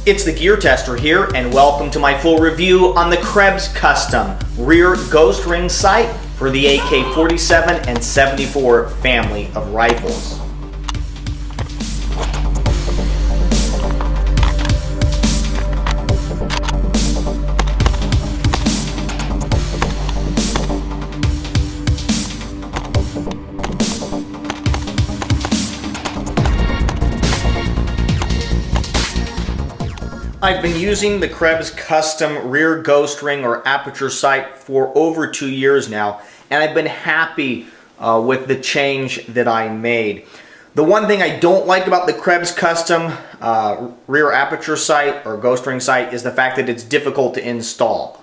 It's the Gear Tester here, and welcome to my full review on the Krebs Custom rear ghost ring sight for the AK-47 and 74 family of rifles. I've been using the Krebs Custom rear ghost ring or aperture sight for over 2 years now, and I've been happy with the change that I made. The one thing I don't like about the Krebs Custom rear aperture sight or ghost ring sight is the fact that it's difficult to install.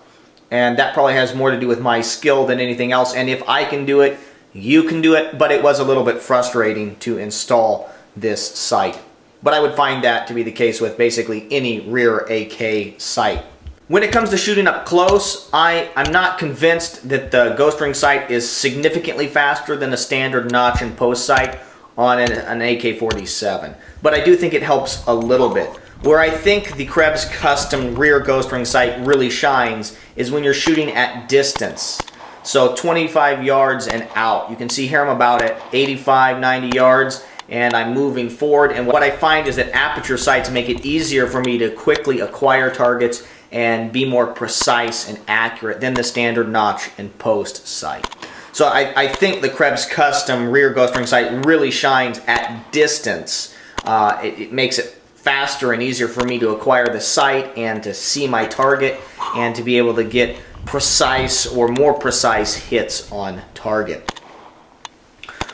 And that probably has more to do with my skill than anything else, and if I can do it, you can do it, but it was a little bit frustrating to install this sight. But I would find that to be the case with basically any rear AK sight. When it comes to shooting up close, I'm not convinced that the ghost ring sight is significantly faster than a standard notch and post sight on an AK-47. But I do think it helps a little bit. Where I think the Krebs Custom rear ghost ring sight really shines is when you're shooting at distance. So 25 yards and out. You can see here I'm about at 85, 90 yards. And I'm moving forward, and what I find is that aperture sights make it easier for me to quickly acquire targets and be more precise and accurate than the standard notch and post sight. So I think the Krebs Custom rear ghost ring sight really shines at distance. It makes it faster and easier for me to acquire the sight and to see my target and to be able to get precise or more precise hits on target.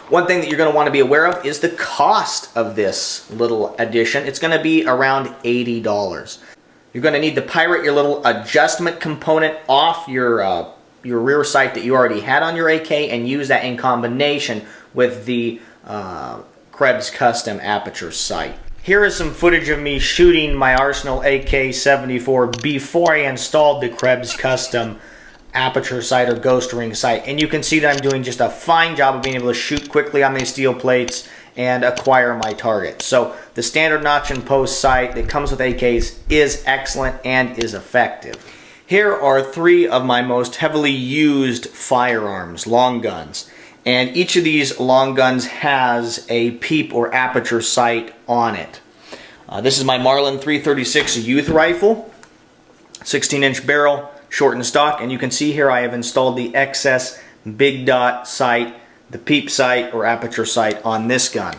One thing that you're going to want to be aware of is the cost of this little addition. It's going to be around $80. You're going to need to pirate your little adjustment component off your rear sight that you already had on your AK and use that in combination with the Krebs Custom aperture sight. Here is some footage of me shooting my Arsenal AK-74 before I installed the Krebs Custom aperture sight or ghost ring sight, and you can see that I'm doing just a fine job of being able to shoot quickly on these steel plates and acquire my target. So the standard notch and post sight that comes with AKs is excellent and is effective. Here are 3 of my most heavily used firearms, long guns, and each of these long guns has a peep or aperture sight on it. This is my Marlin 336 youth rifle, 16-inch barrel, shortened stock, and you can see here I have installed the XS big dot sight, the peep sight or aperture sight on this gun.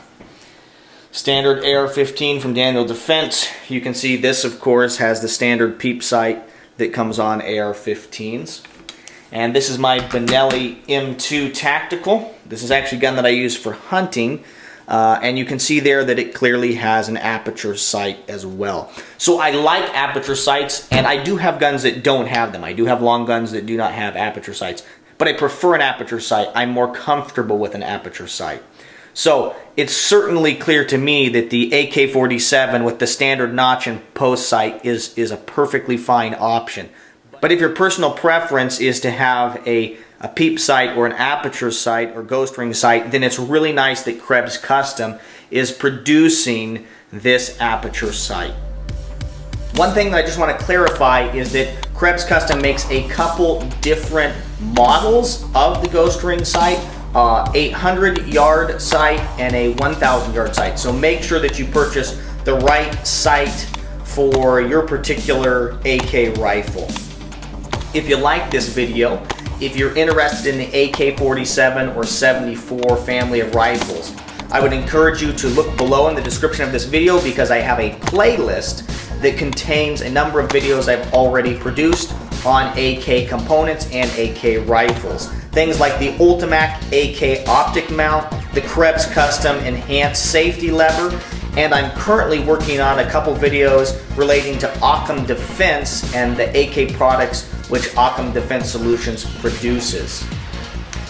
Standard AR-15 from Daniel Defense. You can see this, of course, has the standard peep sight that comes on AR-15s. And this is my Benelli M2 Tactical. This is actually a gun that I use for hunting. And you can see there that it clearly has an aperture sight as well. So I like aperture sights, and I do have guns that don't have them. I do have long guns that do not have aperture sights, but I prefer an aperture sight. I'm more comfortable with an aperture sight. So it's certainly clear to me that the AK-47 with the standard notch and post sight is a perfectly fine option. But if your personal preference is to have a peep sight or an aperture sight or ghost ring sight, then it's really nice that Krebs Custom is producing this aperture sight. One thing that I just want to clarify is that Krebs Custom makes a couple different models of the ghost ring sight, 800-yard sight and a 1,000-yard sight. So make sure that you purchase the right sight for your particular AK rifle. If you like this video, if you're interested in the AK-47 or 74 family of rifles, I would encourage you to look below in the description of this video because I have a playlist that contains a number of videos I've already produced on AK components and AK rifles. Things like the Ultimac AK optic mount, the Krebs Custom enhanced safety lever, and I'm currently working on a couple videos relating to Occam Defense and the AK products which Occam Defense Solutions produces.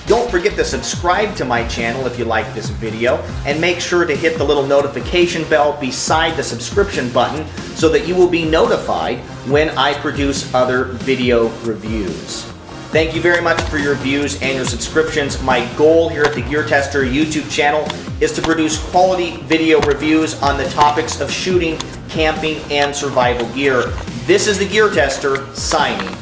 Don't forget to subscribe to my channel if you like this video, and make sure to hit the little notification bell beside the subscription button so that you will be notified when I produce other video reviews. Thank you very much for your views and your subscriptions. My goal here at the Gear Tester YouTube channel is to produce quality video reviews on the topics of shooting camping and survival gear. This is the Gear Tester signing